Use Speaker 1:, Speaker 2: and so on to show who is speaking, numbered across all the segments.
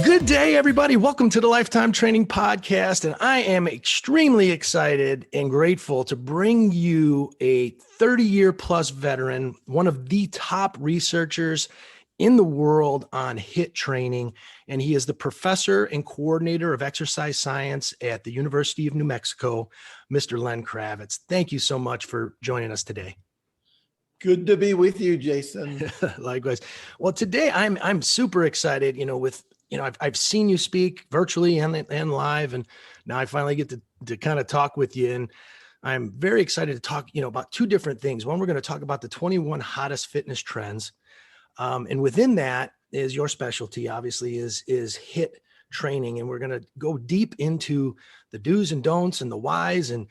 Speaker 1: Good day, everybody. Welcome to the Lifetime Training Podcast. And I am extremely excited and grateful to bring you a 30-year plus veteran, one of the top researchers in the world on HIIT training. And he is the professor and coordinator of exercise science at the University of New Mexico, Mr. Len Kravitz. Thank you so much for joining us today.
Speaker 2: Good to be with you, Jason.
Speaker 1: Likewise. Well, today I'm super excited, I've seen you speak virtually and live, and now I finally get to kind of talk with you. And I'm very excited to talk, about two different things. One, we're going to talk about the 21 hottest fitness trends. And within that is your specialty, obviously, is HIIT training. And we're going to go deep into the do's and don'ts and the whys and,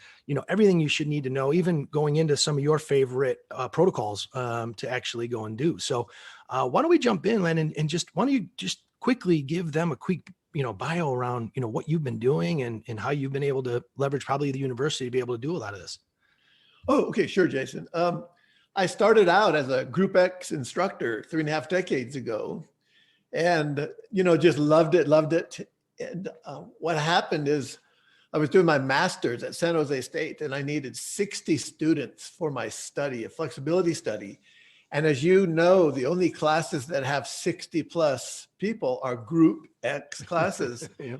Speaker 1: everything you should need to know, even going into some of your favorite protocols to actually go and do. So why don't we jump in, Len, and why don't you just quickly give them a quick, bio around, what you've been doing and how you've been able to leverage probably the university to be able to do a lot of this.
Speaker 2: Oh, okay. Sure, Jason. I started out as a Group X instructor 3.5 decades ago and, just loved it. And what happened is I was doing my master's at San Jose State and I needed 60 students for my study, a flexibility study. And as you know, the only classes that have 60 plus people are Group X classes.
Speaker 1: Yeah.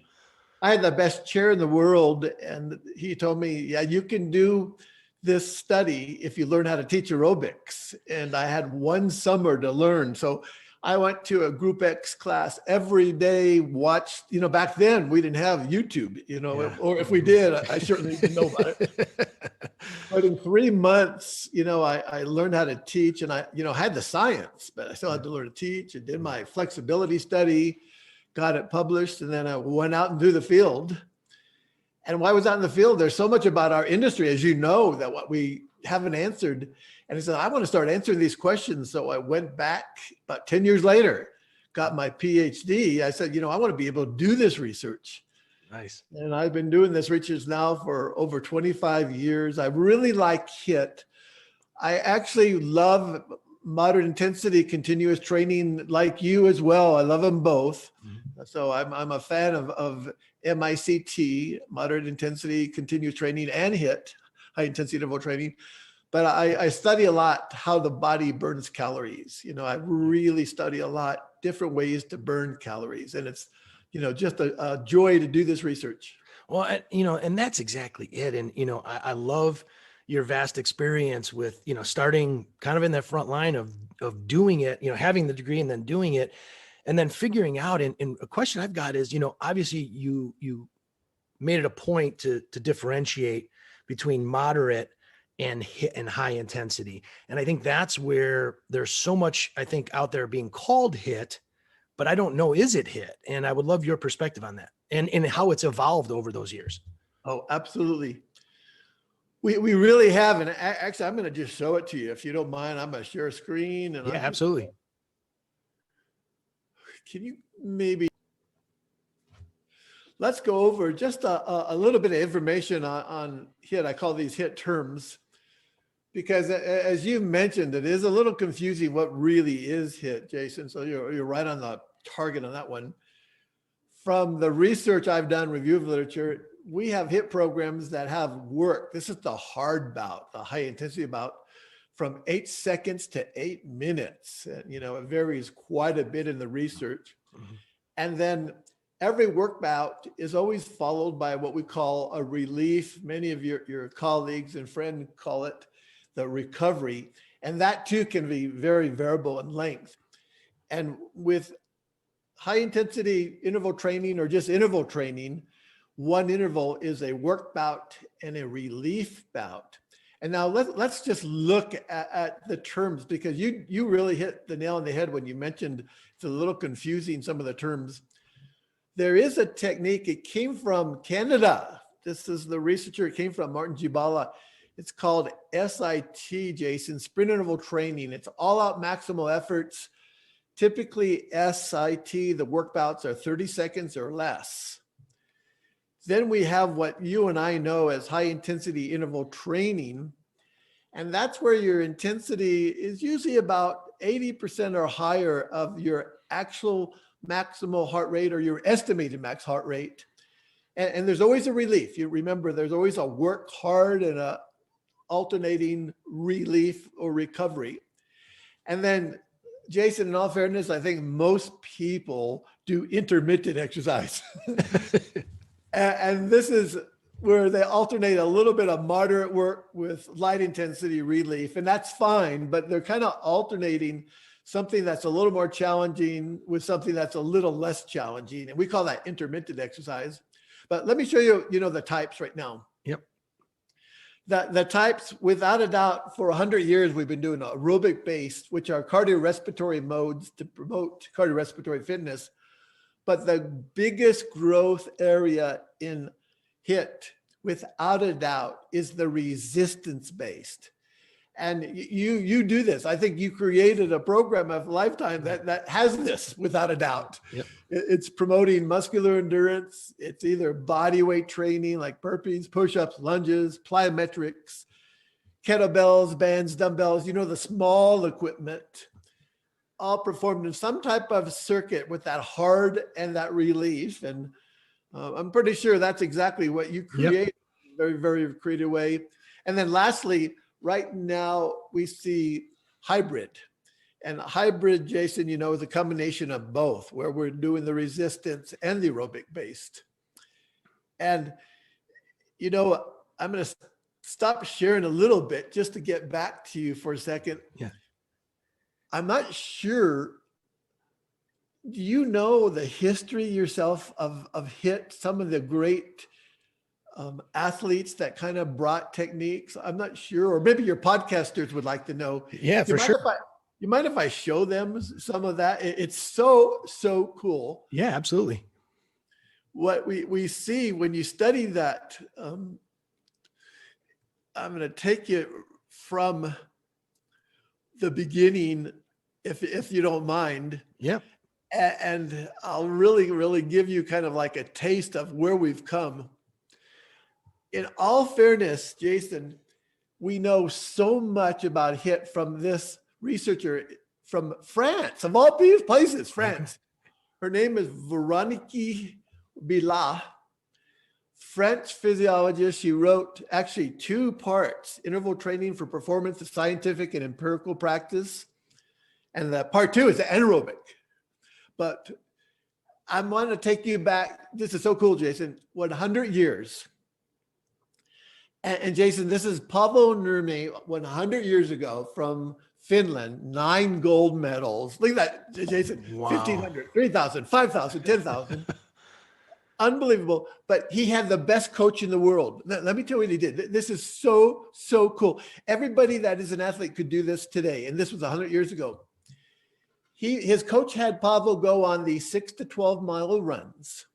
Speaker 2: I had the best chair in the world. And he told me, yeah, you can do this study if you learn how to teach aerobics. And I had one summer to learn. So I went to a Group X class every day, watched, back then we didn't have YouTube, or if we did, I certainly didn't know about it. But in 3 months, I learned how to teach and I, had the science, but I still had to learn to teach. I did my flexibility study, got it published, and then I went out into the field. And while I was out in the field, there's so much about our industry, as you know, that what we haven't answered. And I said, I want to start answering these questions. So I went back about 10 years later, got my PhD. I said, I want to be able to do this research.
Speaker 1: Nice.
Speaker 2: And I've been doing this research now for over 25 years. I really like HIIT. I actually love moderate intensity continuous training like you as well. I love them both. Mm-hmm. So I'm a fan of MICT, moderate intensity continuous training, and HIIT, high intensity interval training. But I study a lot how the body burns calories. I really study a lot different ways to burn calories. And it's, just a joy to do this research.
Speaker 1: Well, and that's exactly it. And, I love your vast experience with, starting kind of in that front line of doing it, having the degree and then doing it and then figuring out. And a question I've got is, obviously you made it a point to differentiate between moderate and HIIT and high intensity. And I think that's where there's so much, I think, out there being called HIIT, but I don't know, is it HIIT? And I would love your perspective on that and how it's evolved over those years.
Speaker 2: Oh, absolutely. We really have. And actually, I'm going to just show it to you. If you don't mind, I'm going to share a screen. And
Speaker 1: yeah, absolutely.
Speaker 2: Can you maybe, let's go over just a little bit of information on HIIT. I call these HIIT terms. Because as you mentioned, it is a little confusing what really is HIIT, Jason. So you're right on the target on that one. From the research I've done, review of literature, we have HIIT programs that have work. This is the hard bout, the high intensity bout, from 8 seconds to 8 minutes. And, it varies quite a bit in the research. Mm-hmm. And then every work bout is always followed by what we call a relief. Many of your colleagues and friends call it the recovery. And that too can be very variable in length. And with high intensity interval training or just interval training, one interval is a work bout and a relief bout. And now let's just look at the terms, because you really hit the nail on the head when you mentioned it's a little confusing, some of the terms. There is a technique, it came from Canada. This is the researcher it came from, Martin Gibala. It's called SIT, Jason, sprint interval training. It's all out maximal efforts. Typically SIT, the work bouts are 30 seconds or less. Then we have what you and I know as high intensity interval training. And that's where your intensity is usually about 80% or higher of your actual maximal heart rate or your estimated max heart rate. And there's always a relief. You remember, there's always a work hard and a alternating relief or recovery. And then, Jason, in all fairness, I think most people do intermittent exercise. And this is where they alternate a little bit of moderate work with light intensity relief. And that's fine, but they're kind of alternating something that's a little more challenging with something that's a little less challenging. And we call that intermittent exercise. But let me show you, the types right now.
Speaker 1: Yep.
Speaker 2: The types, without a doubt, for 100 years, we've been doing aerobic based, which are cardiorespiratory modes to promote cardiorespiratory fitness. But the biggest growth area in HIIT, without a doubt, is the resistance based. And you do this. I think you created a program of lifetime that has this, without a doubt.
Speaker 1: Yep.
Speaker 2: It's promoting muscular endurance. It's either body weight training like burpees, push-ups, lunges, plyometrics, kettlebells, bands, dumbbells, the small equipment, all performed in some type of circuit with that hard and that relief. And I'm pretty sure that's exactly what you create. Yep. Very, very creative way. And then lastly, right now we see hybrid. And hybrid, Jason, is a combination of both, where we're doing the resistance and the aerobic based. And, I'm going to stop sharing a little bit just to get back to you for a second.
Speaker 1: Yeah.
Speaker 2: I'm not sure. Do you know the history yourself of HIIT, some of the great athletes that kind of brought techniques? I'm not sure, or maybe your podcasters would like to know.
Speaker 1: Yeah, for sure.
Speaker 2: You mind if I show them some of that? It's so cool.
Speaker 1: Yeah, absolutely.
Speaker 2: What we see when you study that, I'm going to take you from the beginning, if you don't mind.
Speaker 1: Yeah.
Speaker 2: And I'll really give you kind of like a taste of where we've come. In all fairness, Jason, we know so much about HIIT from this researcher from France, of all these places, France. Her name is Véronique Billat, French physiologist. She wrote actually 2 parts, Interval Training for Performance, a Scientific and Empirical Practice. And the part 2 is anaerobic. But I want to take you back. This is so cool, Jason. 100 years. And Jason, this is Pavoo Nurmi 100 years ago from Finland, 9 gold medals. Look at that, Jason. Wow. 1,500, 3,000, 5,000, 10,000. Unbelievable. But he had the best coach in the world. Let me tell you what he did. This is so cool. Everybody that is an athlete could do this today. And this was 100 years ago. His coach had Pavoo go on these 6 to 12 mile runs.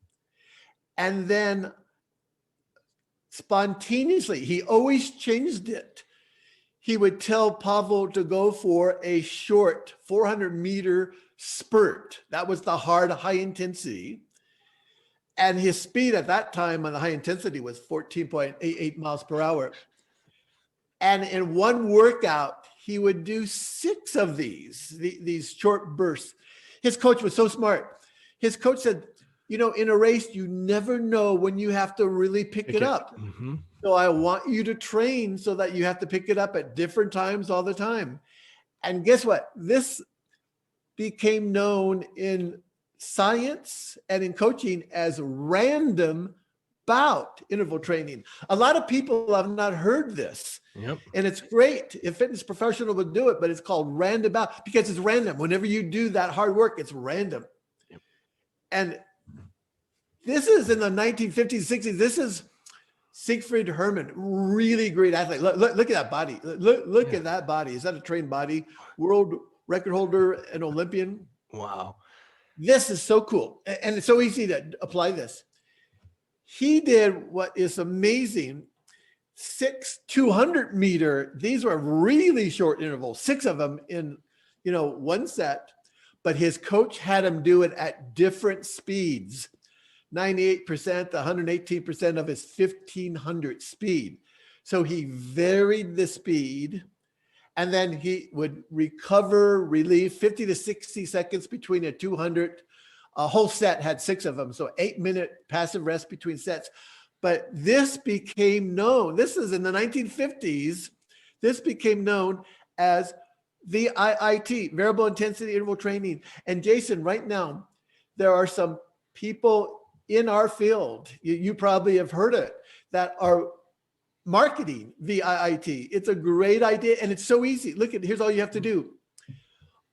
Speaker 2: And then spontaneously, he always changed it. He would tell Pavoo to go for a short 400-meter spurt. That was the hard, high intensity. And his speed at that time on the high intensity was 14.88 miles per hour. And in one workout, he would do 6 of these short bursts. His coach was so smart. His coach said, in a race, you never know when you have to really pick it up. Mm-hmm. So I want you to train so that you have to pick it up at different times all the time. And guess what? This became known in science and in coaching as random bout interval training. A lot of people have not heard this. Yep. And it's great if fitness professional would do it, but it's called random bout because it's random. Whenever you do that hard work, it's random. Yep. And this is in the 1950s, 60s. This is Sigfried Hermann, really great athlete. Look at that body. Look at that body. Is that a trained body? World record holder, an Olympian.
Speaker 1: Wow.
Speaker 2: This is so cool. And it's so easy to apply this. He did what is amazing. 6 200-meter. These were really short intervals, 6 of them in, one set. But his coach had him do it at different speeds. 98%, 118% of his 1,500 speed. So he varied the speed, and then he would recover, relieve 50 to 60 seconds between a 200, A whole set had 6 of them. So 8-minute passive rest between sets. But this became known. This is in the 1950s. This became known as VIIT, variable intensity interval training. And Jason, right now, there are some people in our field, you probably have heard it, that are marketing VIIT. It's a great idea and it's so easy. Look at, here's all you have to do.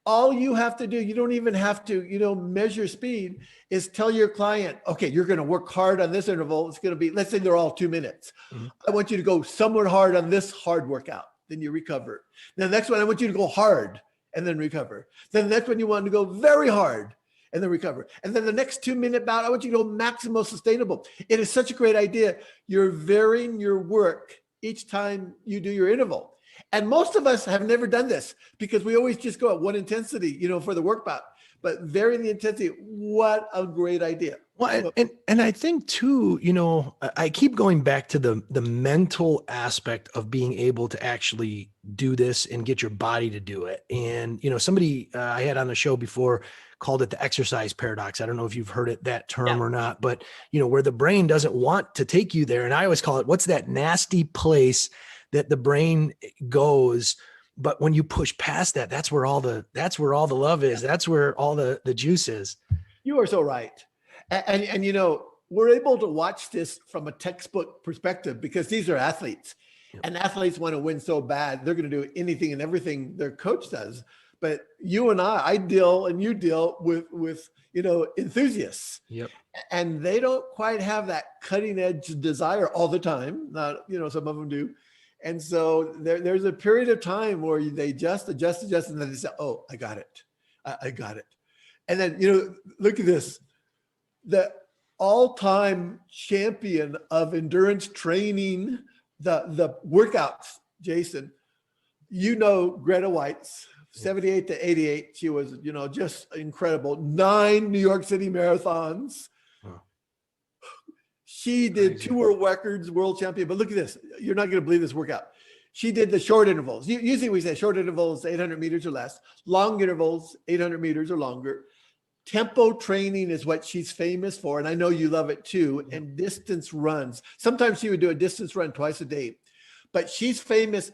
Speaker 2: All you have to do, you don't even have to, measure speed, is tell your client, okay, you're going to work hard on this interval. It's going to be, let's say they're all 2 minutes. Mm-hmm. I want you to go somewhat hard on this hard workout. Then you recover. Then the next one, I want you to go hard and then recover. Then the next one, you want to go very hard and then recover. And then the next 2-minute bout, I want you to go maximal sustainable. It is such a great idea. You're varying your work each time you do your interval. And most of us have never done this because we always just go at one intensity, for the work bout. But varying the intensity, what a great idea.
Speaker 1: Well, and I think too, I keep going back to the mental aspect of being able to actually do this and get your body to do it. And, somebody I had on the show before called it the exercise paradox. I don't know if you've heard that term or not, but, where the brain doesn't want to take you there. And I always call it, what's that nasty place that the brain goes, but when you push past that, that's where all the love is. That's where all the juice is. You
Speaker 2: are so right. And we're able to watch this from a textbook perspective because these are athletes. Yep. And athletes want to win so bad. They're going to do anything and everything their coach does. But you and I deal with enthusiasts.
Speaker 1: Yep. And
Speaker 2: they don't quite have that cutting edge desire all the time. Not, some of them do. And so there's a period of time where they adjust, and then they say, oh, I got it. I got it. And then, look at this. The all-time champion of endurance training, the workouts, Jason, Greta White's 78 to 88. She was, just incredible. 9 New York City marathons. She did 2 world records, world champion. But look at this. You're not going to believe this workout. She did the short intervals. Usually we say short intervals, 800 meters or less. Long intervals, 800 meters or longer. Tempo training is what she's famous for. And I know you love it too. And distance runs. Sometimes she would do a distance run twice a day. But she's famous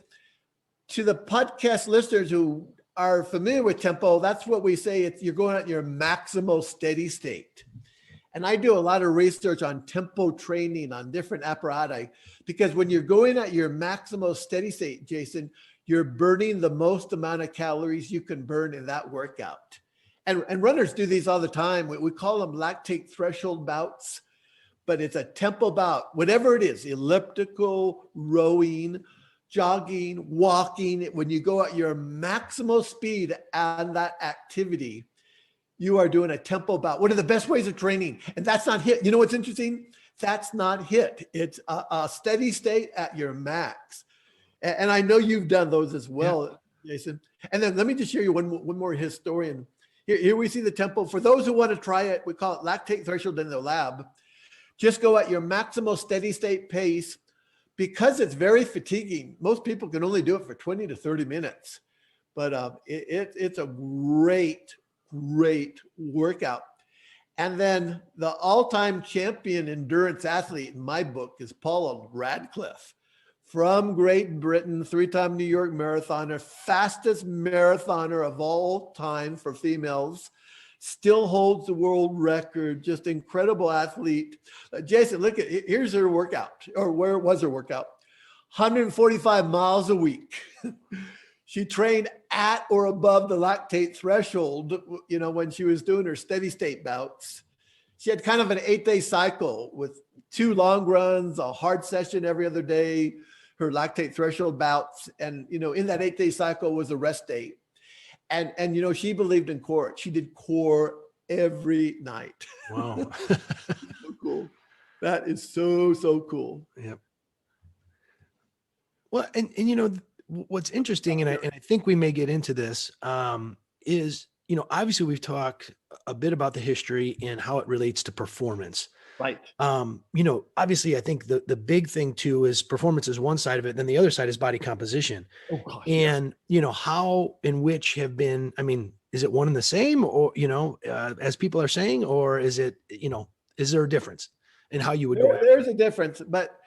Speaker 2: to the podcast listeners who are familiar with tempo. That's what we say. You're going at your maximal steady state. And I do a lot of research on tempo training on different apparatus, because when you're going at your maximal steady state, Jason, you're burning the most amount of calories you can burn in that workout. And runners do these all the time. We call them lactate threshold bouts, but it's a tempo bout, whatever it is, elliptical, rowing, jogging, walking. When you go at your maximal speed on that activity, you are doing a tempo bout. One of the best ways of training. And that's not HIIT. You know what's interesting? That's not HIIT. It's a steady state at your max. And I know you've done those as well, Jason. And then let me just share you one more historian. Here we see the tempo. For those who want to try it, we call it lactate threshold in the lab. Just go at your maximal steady state pace. Because it's very fatiguing, most people can only do it for 20 to 30 minutes. But it's a great workout. And then the all-time champion endurance athlete in my book is Paula Radcliffe from Great Britain, 3-time New York marathoner, fastest marathoner of all time for females, still holds the world record, just incredible athlete. Jason, look at, here's her workout, or where was her workout? 145 miles a week. She trained at or above the lactate threshold, when she was doing her steady state bouts. She had kind of an 8-day cycle with 2 long runs, a hard session every other day, her lactate threshold bouts. And, in that 8-day cycle was a rest day. And she believed in core. She did core every night.
Speaker 1: Wow.
Speaker 2: So cool. That is so cool.
Speaker 1: Yep. Well, and what's interesting, and I think we may get into this, is, obviously we've talked a bit about the history and how it relates to performance.
Speaker 2: Right.
Speaker 1: Obviously I think the big thing too is performance is one side of it. Then the other side is body composition.
Speaker 2: Oh, gosh,
Speaker 1: and, how and which have been, is it one and the same, or, as people are saying, or is it, is there a difference in how you would go?
Speaker 2: There's a difference, but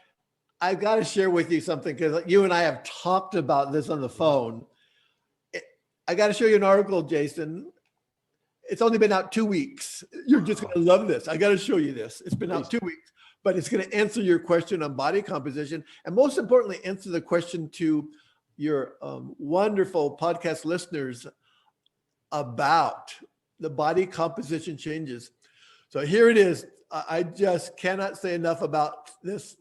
Speaker 2: I've got to share with you something, because you and I have talked about this on the phone. I got to show you an article, Jason. It's only been out 2 weeks. You're just going to love this. I got to show you this. It's been out 2 weeks, but it's going to answer your question on body composition. And most importantly, answer the question to your wonderful podcast listeners about the body composition changes. So here it is. I just cannot say enough about this.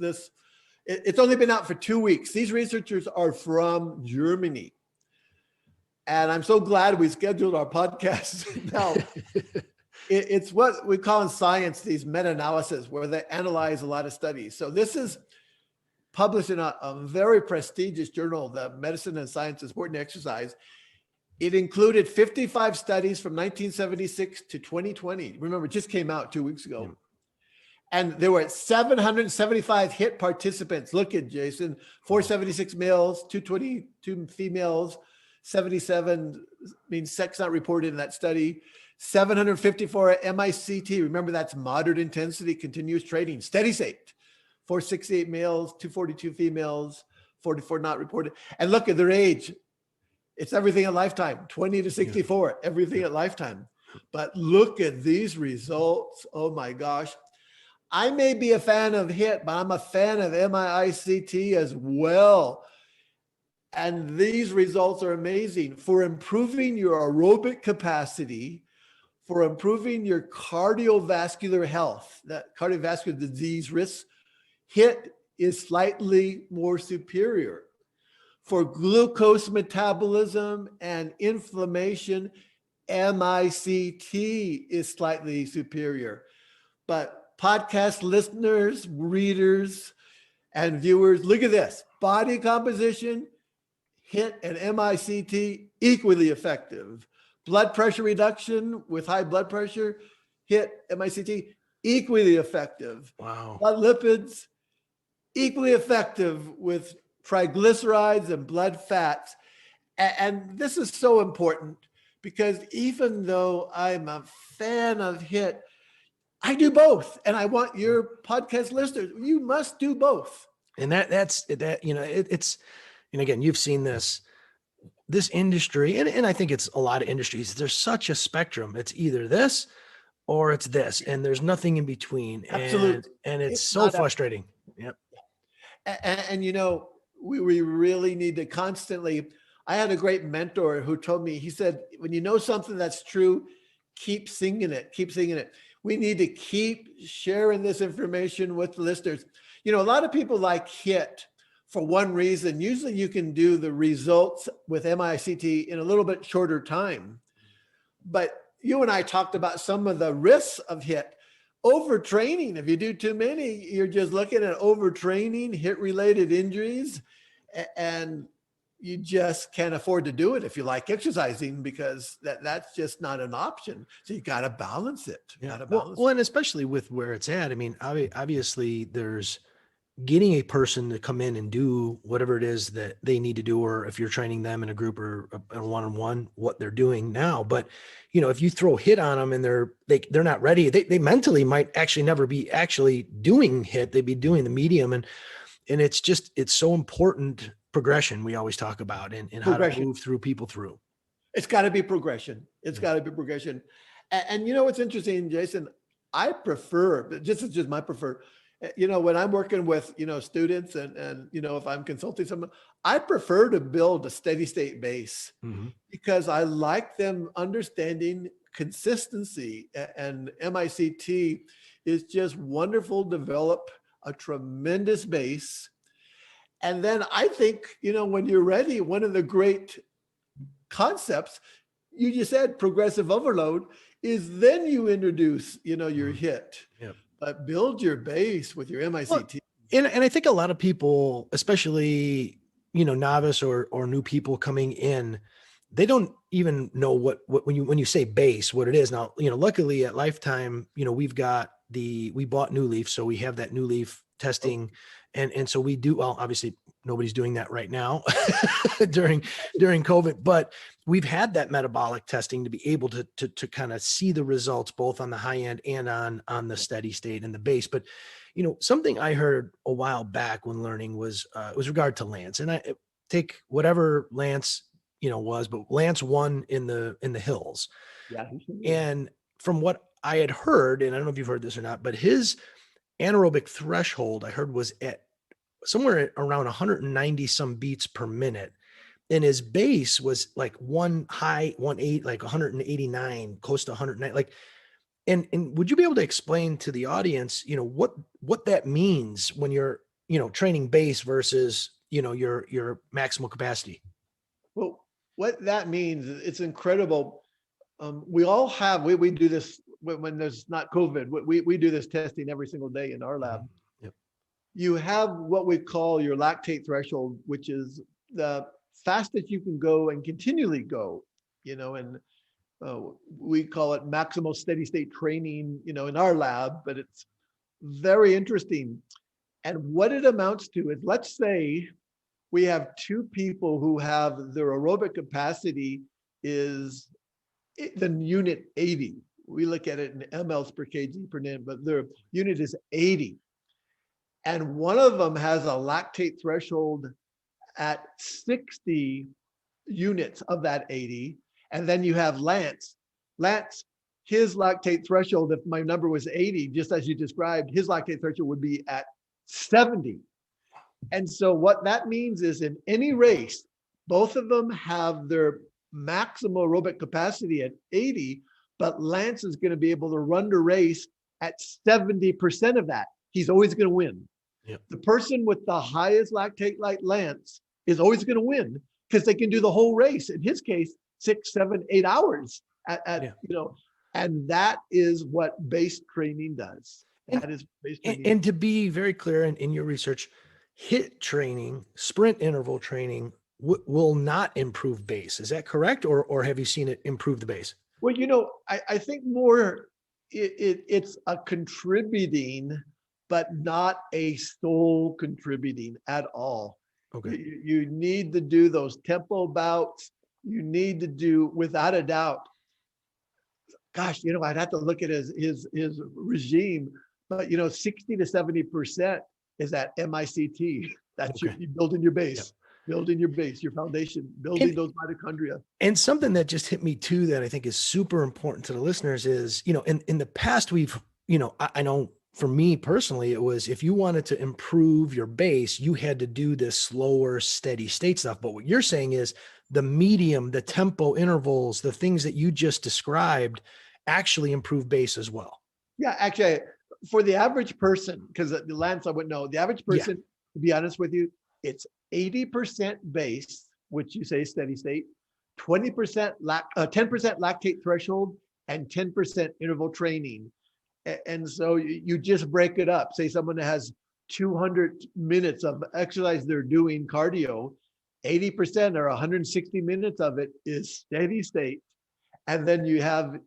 Speaker 2: It's only been out for 2 weeks. These researchers are from Germany. And I'm so glad we scheduled our podcast now. It's what we call in science these meta-analysis, where they analyze a lot of studies. So this is published in a very prestigious journal, the Medicine and Science of Sport and Exercise. It included 55 studies from 1976 to 2020. Remember, it just came out 2 weeks ago. Yeah. And there were 775 HIIT participants. Look at Jason, 476 males, 222 females, 77 means sex not reported in that study, 754 MICT. Remember, that's moderate intensity continuous training, steady state, 468 males, 242 females, 44 not reported. And look at their age. It's everything at lifetime, 20 to 64, everything at lifetime. But look at these results. Oh my gosh. I may be a fan of HIIT, but I'm a fan of MICT as well. And these results are amazing for improving your aerobic capacity, for improving your cardiovascular health, that cardiovascular disease risk. HIIT is slightly more superior. For glucose metabolism and inflammation, MICT is slightly superior. But podcast listeners, readers, and viewers, look at this. Body composition, HIIT and MICT, equally effective. Blood pressure reduction with high blood pressure, HIIT, MICT, equally effective.
Speaker 1: Wow.
Speaker 2: Blood lipids, equally effective with triglycerides and blood fats. And this is so important, because even though I'm a fan of HIIT, I do both. And I want your podcast listeners, you must do both.
Speaker 1: And it's, and again, you've seen this industry, and I think it's a lot of industries. There's such a spectrum. It's either this or it's this, and there's nothing in between.
Speaker 2: Absolutely.
Speaker 1: And it's so frustrating. Yep.
Speaker 2: And we really need to constantly, I had a great mentor who told me, he said, when you know something that's true, keep singing it, keep singing it. We need to keep sharing this information with the listeners. A lot of people like HIIT for one reason. Usually you can do the results with MICT in a little bit shorter time. But you and I talked about some of the risks of HIIT. Overtraining, if you do too many, you're just looking at overtraining, HIIT-related injuries, and you just can't afford to do it if you like exercising, because that's just not an option. So you got to balance it.
Speaker 1: Well, and especially with where it's at. I mean, obviously there's getting a person to come in and do whatever it is that they need to do, or if you're training them in a group or a one-on-one, what they're doing now. But, if you throw HIIT on them and they're not ready, they mentally might actually never be actually doing HIIT. They'd be doing the medium. And it's so important. Progression we always talk about, and how to move through people through.
Speaker 2: It's got to be progression. It's got to be progression. And what's interesting, Jason, I prefer, it's just my prefer, when I'm working with, students and if I'm consulting someone, I prefer to build a steady state base, because I like them understanding consistency, and MICT is just wonderful, develop a tremendous base. And then I think, when you're ready, one of the great concepts, you just said progressive overload, is then you introduce, your HIIT. Yep. But build your base with your MICT.
Speaker 1: Well, and I think a lot of people, especially, novice or new people coming in, they don't even know what when you say base, what it is. Now, luckily at Lifetime, we bought New Leaf. So we have that New Leaf testing And so we do, well, obviously nobody's doing that right now during COVID, but we've had that metabolic testing to be able to kind of see the results both on the high end and on the steady state and the base. But, something I heard a while back when learning was regard to Lance, and I take whatever Lance, was, but Lance won in the hills.
Speaker 2: Yeah.
Speaker 1: And from what I had heard, and I don't know if you've heard this or not, but his anaerobic threshold I heard was at somewhere around 190 some beats per minute. And his base was like 180, like 189, close to 109. Like, and would you be able to explain to the audience, what that means when you're, training base versus, your maximal capacity?
Speaker 2: Well, what that means, it's incredible. We all have, we do this when there's not COVID, we do this testing every single day in our lab.
Speaker 1: Yep.
Speaker 2: You have what we call your lactate threshold, which is the fastest you can go and continually go, and we call it maximal steady state training, in our lab, but it's very interesting. And what it amounts to is, let's say we have two people who have their aerobic capacity is the unit 80. We look at it in mLs per kg per minute, but their unit is 80. And one of them has a lactate threshold at 60 units of that 80. And then you have Lance. His lactate threshold, if my number was 80, just as you described, his lactate threshold would be at 70. And so what that means is, in any race, both of them have their maximal aerobic capacity at 80, but Lance is going to be able to run the race at 70% of that. He's always going to win.
Speaker 1: Yep.
Speaker 2: The person with the highest lactate, like Lance, is always going to win because they can do the whole race. In his case, 6, 7, 8 hours and that is what base training does. That is base training.
Speaker 1: And to be very clear in your research, HIIT training, sprint interval training will not improve base. Is that correct? Or have you seen it improve the base?
Speaker 2: Well, I think more it's a contributing, but not a sole contributing at all.
Speaker 1: Okay.
Speaker 2: You need to do those tempo bouts. You need to do, without a doubt. Gosh, I'd have to look at his regime, but 60 to 70% is at MICT. That's
Speaker 1: Okay.
Speaker 2: you're building your base.
Speaker 1: Yep.
Speaker 2: Building your base, your foundation, building those mitochondria.
Speaker 1: And something that just hit me too, that I think is super important to the listeners is, in the past, we've, I know for me personally, it was, if you wanted to improve your base, you had to do this slower, steady state stuff. But what you're saying is the medium, the tempo intervals, the things that you just described actually improve base as well.
Speaker 2: Yeah, actually, for the average person, because the Lance, I wouldn't know, the average person, to be honest with you, it's 80% base, which you say steady state, 10% lactate threshold, and 10% interval training. And so you just break it up. Say someone that has 200 minutes of exercise they're doing cardio, 80% or 160 minutes of it is steady state. And then you have,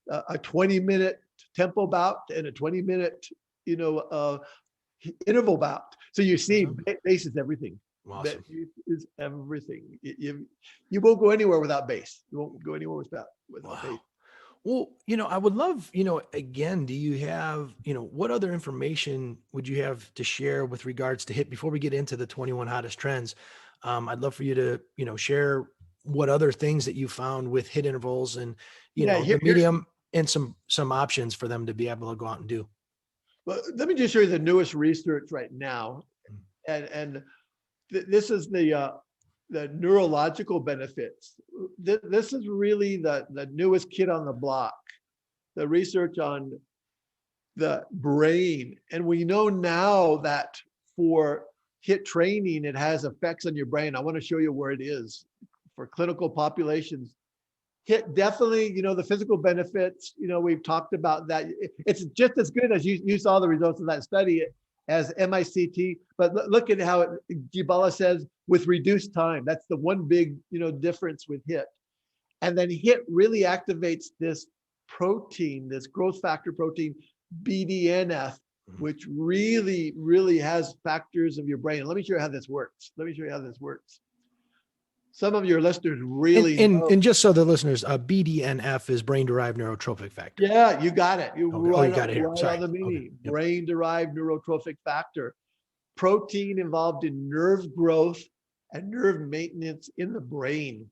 Speaker 2: a 20-minute tempo bout and a 20-minute, interval bout. So you see, base is everything.
Speaker 1: Awesome.
Speaker 2: Base is everything. You won't go anywhere without base. You won't go anywhere without base.
Speaker 1: Well, I would love, again, do you have, what other information would you have to share with regards to HIIT before we get into the 21 hottest trends? I'd love for you to, share what other things that you found with HIIT intervals and, the medium and some options for them to be able to go out and do.
Speaker 2: Well, let me just show you the newest research right now. And this is the neurological benefits. This is really the newest kid on the block, the research on the brain. And we know now that for HIIT training, it has effects on your brain. I want to show you where it is for clinical populations. HIIT definitely, the physical benefits, we've talked about that. It's just as good as you saw the results of that study as MICT, but look at how Gibala says with reduced time. That's the one big, difference with HIIT. And then HIIT really activates this protein, this growth factor protein, BDNF, which really, really has factors of your brain. Let me show you how this works. Some of your listeners really know.
Speaker 1: And just so the listeners, BDNF is brain-derived neurotrophic factor.
Speaker 2: Yeah, you got it. You
Speaker 1: got it here.
Speaker 2: right
Speaker 1: Sorry.
Speaker 2: on the meaning.
Speaker 1: Okay. Yep.
Speaker 2: Brain-derived neurotrophic factor. Protein involved in nerve growth and nerve maintenance in the brain.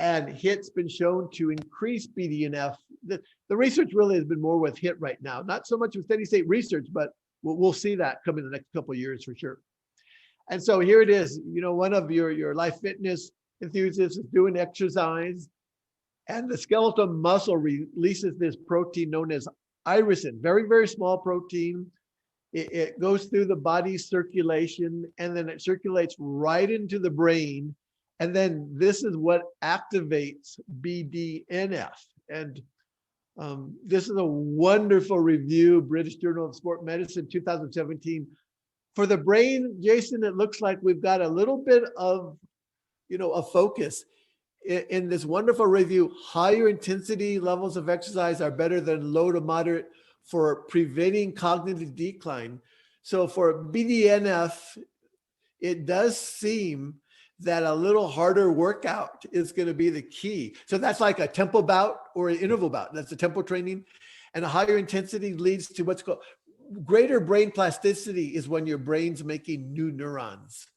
Speaker 2: And HIIT's been shown to increase BDNF. The research really has been more with HIIT right now, not so much with steady state research, but we'll see that come in the next couple of years for sure. And so here it is, one of your life fitness enthusiasts is doing exercise, and the skeletal muscle releases this protein known as irisin, very, very small protein. It goes through the body's circulation, and then it circulates right into the brain. And then this is what activates BDNF. And this is a wonderful review, British Journal of Sport Medicine, 2017. For the brain, Jason, it looks like we've got a little bit of, a focus in this wonderful review. Higher intensity levels of exercise are better than low to moderate for preventing cognitive decline. So for BDNF, it does seem that a little harder workout is going to be the key. So that's like a tempo bout or an interval bout. That's a tempo training. And a higher intensity leads to what's called greater brain plasticity, is when your brain's making new neurons.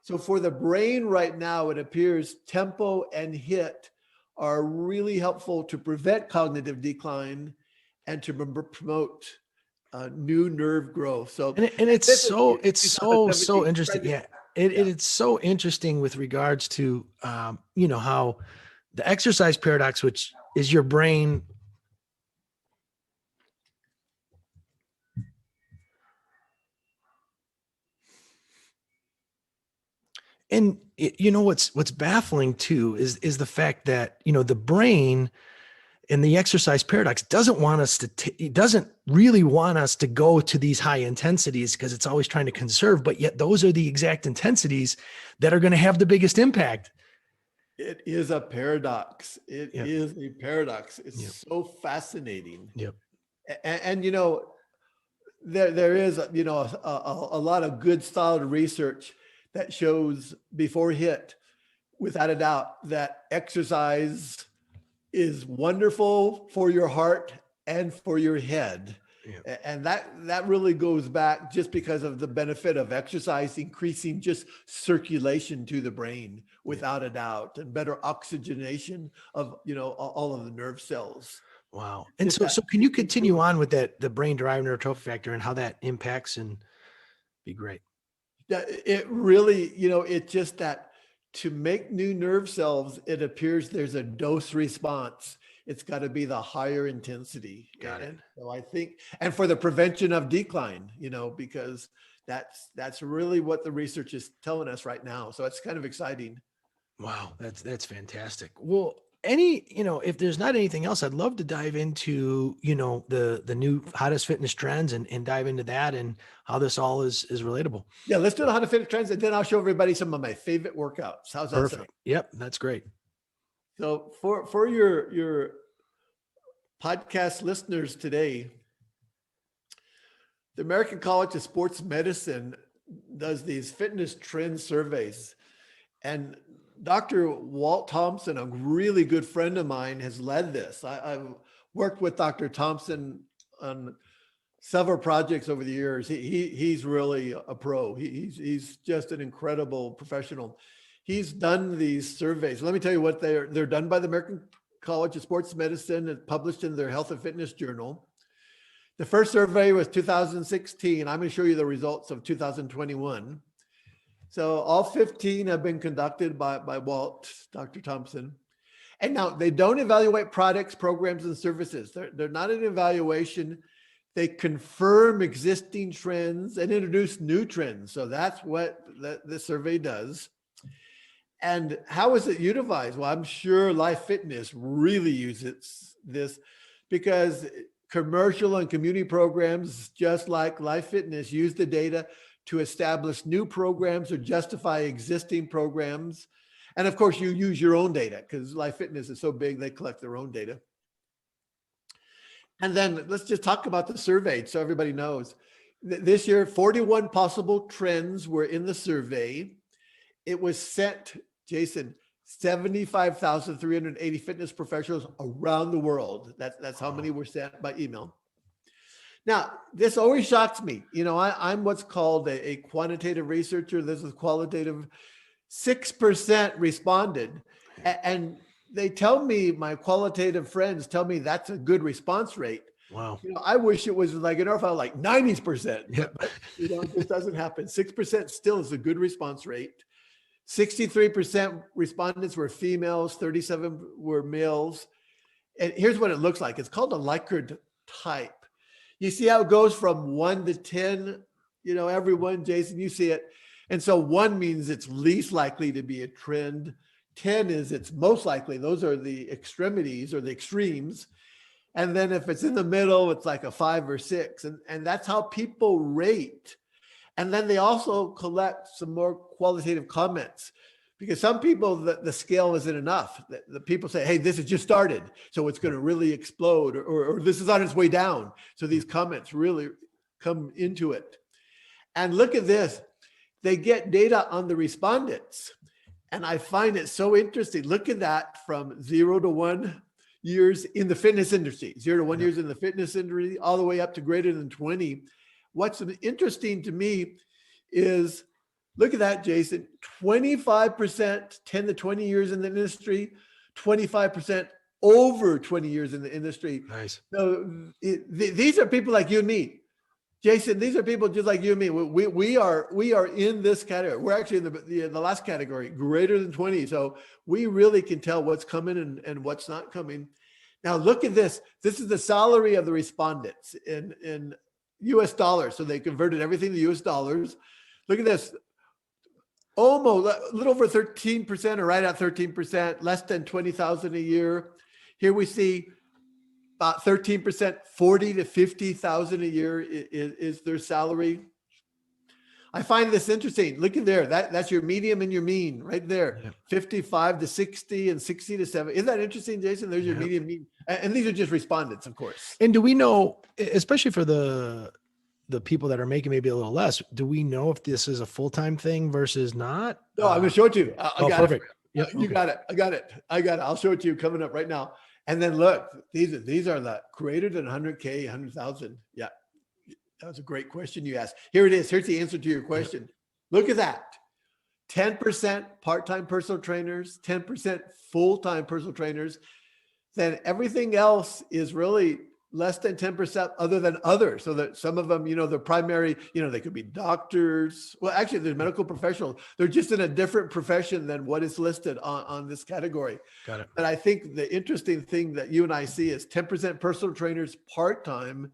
Speaker 2: So for the brain right now, it appears tempo and HIIT are really helpful to prevent cognitive decline and to promote new nerve growth. So
Speaker 1: and it's so interesting. Yeah. It's so interesting with regards to, how the exercise paradox, which is your brain. And what's baffling too is the fact that, the brain and the exercise paradox doesn't really want us to go to these high intensities, because it's always trying to conserve, but yet those are the exact intensities that are going to have the biggest impact.
Speaker 2: It is a paradox. It is a paradox. It's so fascinating.
Speaker 1: Yep.
Speaker 2: And there is, a lot of good solid research that shows before HIIT, without a doubt, that exercise is wonderful for your heart and for your head. Yeah. And that really goes back just because of the benefit of exercise, increasing just circulation to the brain, without a doubt, and better oxygenation of, all of the nerve cells.
Speaker 1: Wow. And so can you continue on with the brain-derived neurotrophic factor and how that impacts, and be great.
Speaker 2: It really, it's just that to make new nerve cells, it appears there's a dose response. It's got to be the higher intensity.
Speaker 1: Got it.
Speaker 2: So I think, and for the prevention of decline, because that's really what the research is telling us right now. So it's kind of exciting.
Speaker 1: Wow. That's fantastic. Well, if there's not anything else, I'd love to dive into, the new hottest fitness trends and dive into that and how this all is relatable.
Speaker 2: Yeah, let's do the hottest fitness trends, and then I'll show everybody some of my favorite workouts. How's that sound?
Speaker 1: Yep, that's great.
Speaker 2: So for your podcast listeners today, the American College of Sports Medicine does these fitness trend surveys, and Dr. Walt Thompson, a really good friend of mine, has led this. I've worked with Dr. Thompson on several projects over the years. He's really a pro. He's just an incredible professional. He's done these surveys. Let me tell you what they're done by the American College of Sports Medicine and published in their Health and Fitness Journal. The first survey was 2016. I'm going to show you the results of 2021. So all 15 have been conducted by Walt, Dr. Thompson. And now they don't evaluate products, programs, and services. They're not an evaluation. They confirm existing trends and introduce new trends. So that's what the survey does. And how is it utilized? Well, I'm sure Life Fitness really uses this, because commercial and community programs, just like Life Fitness, use the data to establish new programs or justify existing programs. And of course, you use your own data, because Life Fitness is so big, they collect their own data. And then let's just talk about the survey so everybody knows. This year, 41 possible trends were in the survey. It was sent, Jason, 75,380 fitness professionals around the world. That's how many were sent by email. Now, this always shocks me. You know, I'm what's called a quantitative researcher. This is qualitative. 6% responded. And they tell me, my qualitative friends tell me that's a good response rate.
Speaker 1: Wow.
Speaker 2: You know, I wish it was like an orphan, like 90%.
Speaker 1: Yep.
Speaker 2: But, you know, it just doesn't happen. 6% still is a good response rate. 63% respondents were females, 37 were males. And here's what it looks like. It's called a Likert type. You see how it goes from 1 to 10, you know, everyone, Jason, you see it. And so 1 means it's least likely to be a trend. 10 is it's most likely. Those are the extremities or the extremes. And then if it's in the middle, it's like a 5 or 6. And that's how people rate. And then they also collect some more qualitative comments, because some people, the scale isn't enough. The people say, hey, this has just started, so it's going to really explode, or this is on its way down. So these comments really come into it. And look at this. They get data on the respondents. And I find it so interesting. Look at that from 0 to 1 years in the fitness industry, 0 to 1 years in the fitness industry, all the way up to greater than 20. What's interesting to me is, look at that, Jason, 25%, 10 to 20 years in the industry, 25% over 20 years in the industry.
Speaker 1: Nice.
Speaker 2: So these are people like you and me. Jason, these are people just like you and me. We are in this category. We're actually in the last category, greater than 20. So we really can tell what's coming and what's not coming. Now look at this. This is the salary of the respondents in US dollars. So they converted everything to US dollars. Look at this. Almost a little over 13%, or right at 13%, less than 20,000 a year. Here we see about 13%, 40 to 50,000 a year is their salary. I find this interesting. Look at there. That's your medium and your mean right there. Yep. 55 to 60 and 60 to 70. Isn't that interesting, Jason? There's your medium, mean. And these are just respondents, of course.
Speaker 1: And do we know, especially for the people that are making maybe a little less, do we know if this is a full-time thing versus not?
Speaker 2: No, I'm going to show it to you. I got
Speaker 1: perfect.
Speaker 2: It. Yep. You got it. I got it. I'll show it to you coming up right now. And then look, these are the greater than 100K, 100,000. Yeah. That was a great question you asked. Here it is. Here's the answer to your question. Look at that. 10% part-time personal trainers, 10% full-time personal trainers. Then everything else is really less than 10% other than others. So that some of them, you know, the primary, you know, they could be doctors. Well, actually, they're medical professionals. They're just in a different profession than what is listed on this category.
Speaker 1: Got it.
Speaker 2: But I think the interesting thing that you and I see is 10% personal trainers part-time,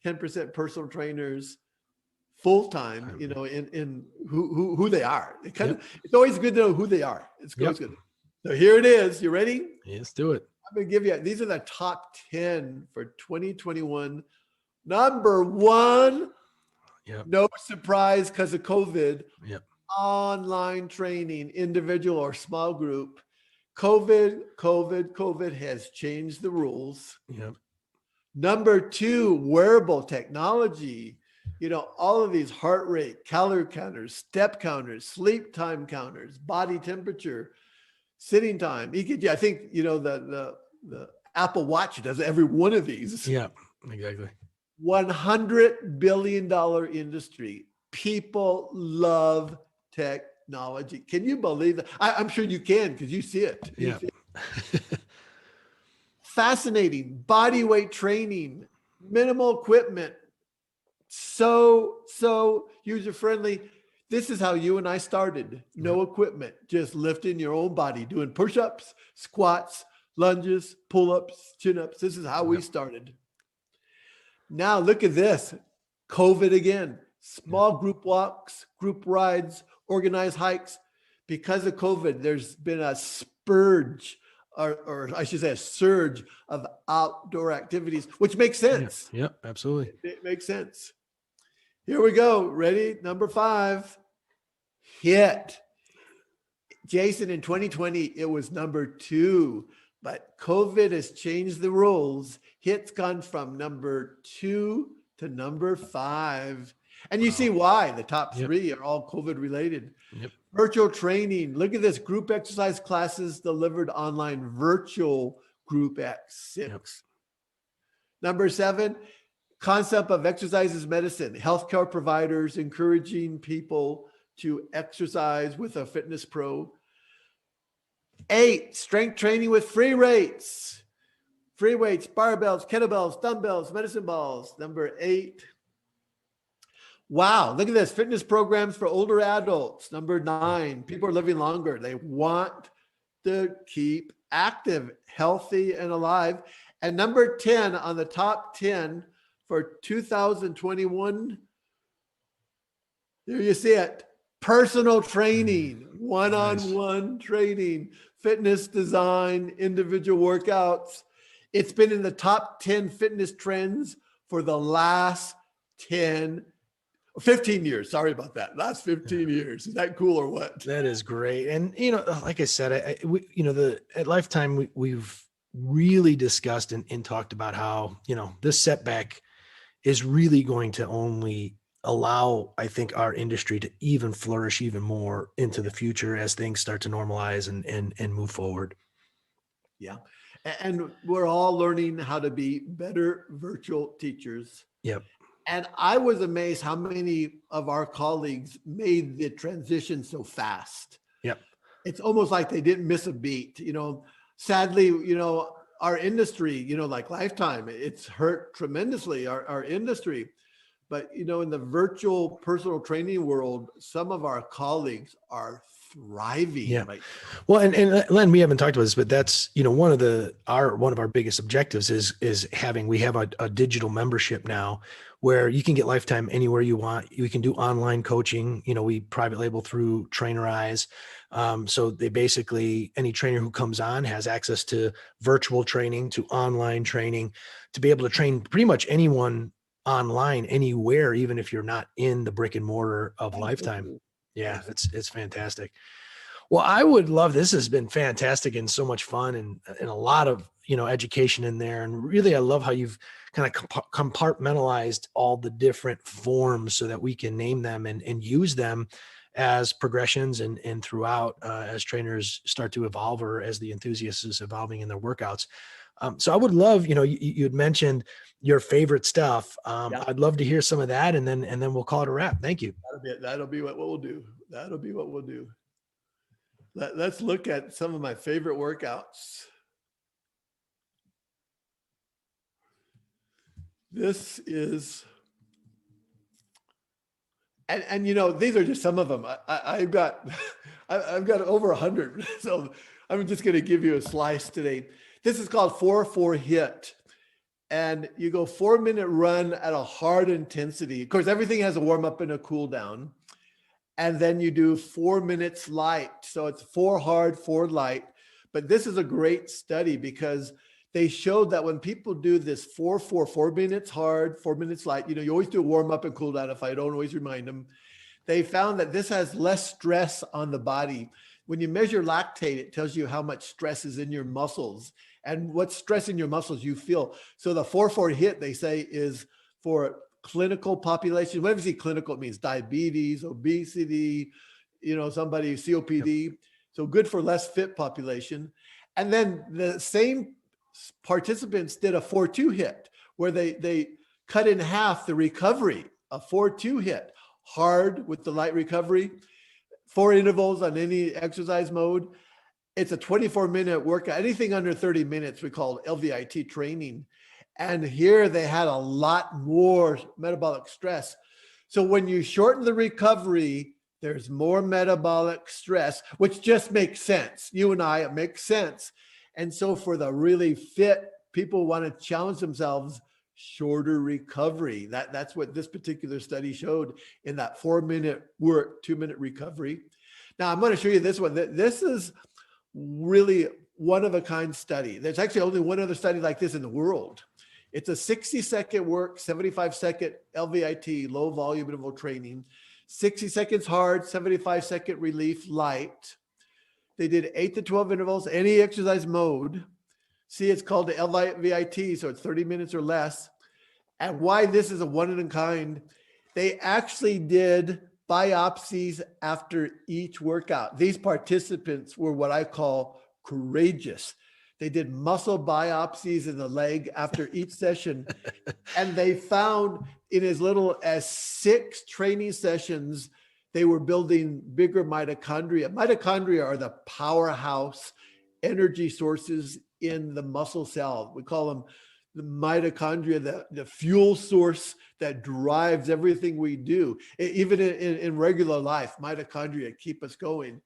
Speaker 2: 10% personal trainers full-time, you know, in who they are. It's always good to know who they are. It's always good. So here it is. You ready?
Speaker 1: Let's do it.
Speaker 2: I'm going to give you, these are the top 10 for 2021. Number 1, no surprise because of COVID, online training, individual or small group. COVID has changed the rules.
Speaker 1: Yep.
Speaker 2: Number 2, wearable technology. You know, all of these heart rate, calorie counters, step counters, sleep time counters, body temperature, sitting time, EKG. I think, you know, the Apple Watch does every one of these.
Speaker 1: Yeah, exactly.
Speaker 2: $100 billion industry. People love technology. Can you believe that? I'm sure you can, because you see it.
Speaker 1: Yeah.
Speaker 2: Fascinating. Body weight training, minimal equipment. So user-friendly. This is how you and I started. No equipment, just lifting your own body, doing push-ups, squats, lunges, pull-ups, chin-ups. This is how we started. Now look at this. COVID again. Small group walks, group rides, organized hikes. Because of COVID, there's been a spurge, or I should say a surge of outdoor activities, which makes sense.
Speaker 1: Yeah, absolutely.
Speaker 2: It makes sense. Here we go. Ready? Number 5. HIIT. Jason, in 2020, it was number 2. But COVID has changed the rules. HIIT's gone from number 2 to number 5. And you see why. The top 3 are all COVID related.
Speaker 1: Yep.
Speaker 2: Virtual training. Look at this. Group exercise classes delivered online. Virtual group X. 6.
Speaker 1: Yep.
Speaker 2: Number 7, concept of exercise as medicine. Healthcare providers encouraging people to exercise with a fitness pro. 8, strength training with free weights. Free weights, barbells, kettlebells, dumbbells, medicine balls. Number 8. Wow, look at this. Fitness programs for older adults. Number 9, people are living longer. They want to keep active, healthy, and alive. And number 10 on the top 10 for 2021, there you see it. Personal training, one-on-one training, fitness design, individual workouts. It's been in the top 10 fitness trends for the last 15 years. Sorry about that. Last 15 years. Is that cool or what?
Speaker 1: That is great. And, like I said, at Lifetime, we've really discussed and talked about how, this setback is really going to only allow, I think, our industry to even flourish even more into the future as things start to normalize and move forward.
Speaker 2: Yeah. And we're all learning how to be better virtual teachers.
Speaker 1: Yep.
Speaker 2: And I was amazed how many of our colleagues made the transition so fast.
Speaker 1: Yep.
Speaker 2: It's almost like they didn't miss a beat. Sadly, our industry, like Lifetime, it's hurt tremendously, our industry. But, in the virtual personal training world, some of our colleagues are thriving.
Speaker 1: Yeah.
Speaker 2: Right?
Speaker 1: Well, and Len, we haven't talked about this, but that's, one of our biggest objectives is we have a digital membership now where you can get Lifetime anywhere you want. You can do online coaching. We private label through Trainerize. So they basically, any trainer who comes on has access to virtual training, to online training, to be able to train pretty much anyone online anywhere, even if you're not in the brick and mortar of Lifetime. Yeah, it's fantastic. Well, I would love, this has been fantastic and so much fun and a lot of, education in there. And really, I love how you've kind of compartmentalized all the different forms so that we can name them and use them as progressions and throughout as trainers start to evolve or as the enthusiast is evolving in their workouts. So I would love, you had mentioned your favorite stuff. I'd love to hear some of that and then we'll call it a wrap. Thank you.
Speaker 2: That'll be what we'll do. That'll be what we'll do. Let's look at some of my favorite workouts. This is, and these are just some of them. I've got over 100. So I'm just going to give you a slice today. This is called 4-4 HIIT. And you go 4-minute run at a hard intensity. Of course, everything has a warm up and a cool down. And then you do 4 minutes light. So it's 4 hard, 4 light. But this is a great study because they showed that when people do this 4 minutes hard, 4 minutes light, you always do a warm up and cool down. If I don't always remind them, they found that this has less stress on the body. When you measure lactate, it tells you how much stress is in your muscles and what stress in your muscles you feel. So the 4-4 HIIT, they say, is for clinical population. Whenever you see clinical, it means diabetes, obesity, somebody COPD. Yep. So good for less fit population. And then the same participants did a 4-2 HIIT where they cut in half the recovery, a 4-2 HIIT, hard with the light recovery, 4 intervals on any exercise mode. It's a 24-minute workout. Anything under 30 minutes, we call LVIT training. And here they had a lot more metabolic stress. So when you shorten the recovery, there's more metabolic stress, which just makes sense. You and I, it makes sense. And so for the really fit, people want to challenge themselves, shorter recovery. That's what this particular study showed in that 4-minute work, 2-minute recovery. Now I'm going to show you this one. This is really one of a kind study. There's actually only one other study like this in the world. It's a 60-second work, 75-second LVIT, low volume interval training, 60 seconds hard, 75-second relief light. They did 8 to 12 intervals, any exercise mode. See, it's called the LVIT, so it's 30 minutes or less. And why this is a one in a kind, they actually did biopsies after each workout. These participants were what I call courageous. They did muscle biopsies in the leg after each session. And they found in as little as 6 training sessions, they were building bigger mitochondria. Mitochondria are the powerhouse energy sources in the muscle cell. We call them the mitochondria, the fuel source that drives everything we do. Even in regular life, mitochondria keep us going.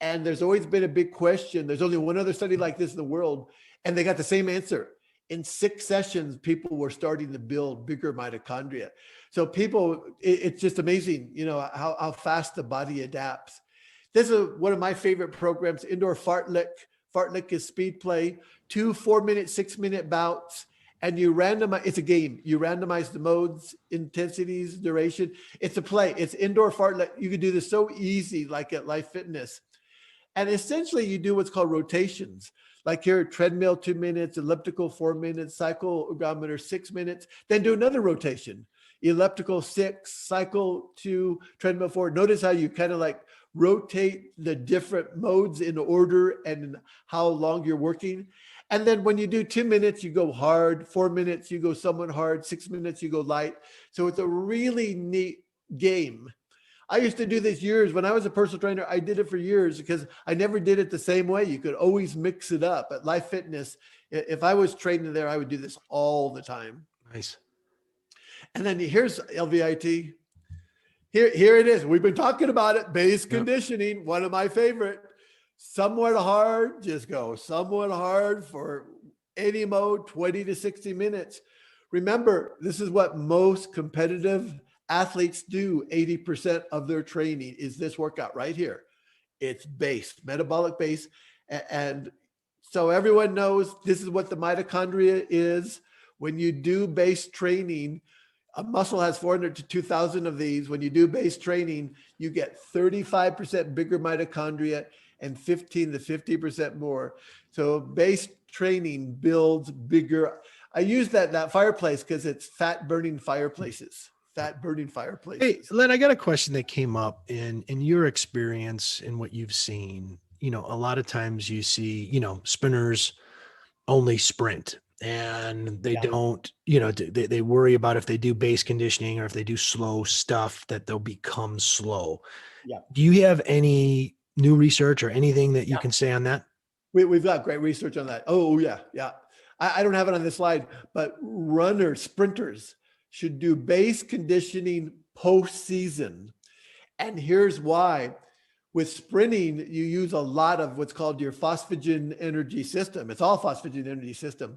Speaker 2: And there's always been a big question. There's only one other study like this in the world, and they got the same answer. In 6 sessions, people were starting to build bigger mitochondria. So people, it's just amazing, you know, how fast the body adapts. This is one of my favorite programs, indoor fartlek. Fartlek is speed play, 2 4-minute, 6-minute bouts. And you randomize, it's a game. You randomize the modes, intensities, duration. It's a play. It's indoor fartlek. You can do this so easy, like at Life Fitness. And essentially you do what's called rotations. Like here, treadmill 2 minutes, elliptical 4 minutes, cycle ergometer 6 minutes, then do another rotation. Elliptical 6, cycle 2, treadmill 4. Notice how you kind of like rotate the different modes in order and how long you're working. And then when you do 2 minutes, you go hard, 4 minutes, you go somewhat hard, 6 minutes, you go light. So it's a really neat game. I used to do this years. When I was a personal trainer, I did it for years because I never did it the same way. You could always mix it up. At Life Fitness, if I was training there, I would do this all the time.
Speaker 1: Nice.
Speaker 2: And then here's LVIT. Here it is. We've been talking about it. Base conditioning, one of my favorite. Somewhat hard, just go somewhat hard for any mode, 20 to 60 minutes. Remember, this is what most competitive athletes do. 80% of their training is this workout right here. It's base, metabolic base. And so everyone knows this is what the mitochondria is. When you do base training, a muscle has 400 to 2,000 of these. When you do base training, you get 35% bigger mitochondria and 15 to 50% more. So base training builds bigger. I use that fireplace because it's fat burning fireplaces. Hey,
Speaker 1: Len, I got a question that came up in your experience and what you've seen. You know, a lot of times you see, you know, sprinters only sprint and they don't, you know, they worry about if they do base conditioning or if they do slow stuff that they'll become slow.
Speaker 2: Yeah.
Speaker 1: Do you have any new research or anything that you can say on that?
Speaker 2: We've got great research on that. Oh yeah. I don't have it on this slide, but sprinters should do base conditioning post-season. And here's why. With sprinting, you use a lot of what's called your phosphagen energy system. It's all phosphagen energy system.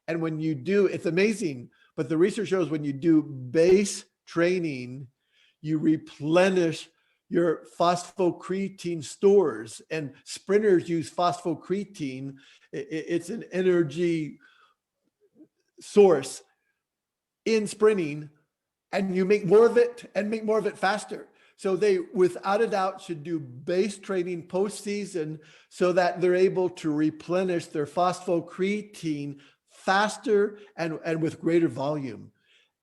Speaker 2: And when you do, it's amazing, but the research shows when you do base training, you replenish your phosphocreatine stores, and sprinters use phosphocreatine. It's an energy source in sprinting, and you make more of it and make more of it faster. So they, without a doubt, should do base training post-season so that they're able to replenish their phosphocreatine faster and with greater volume.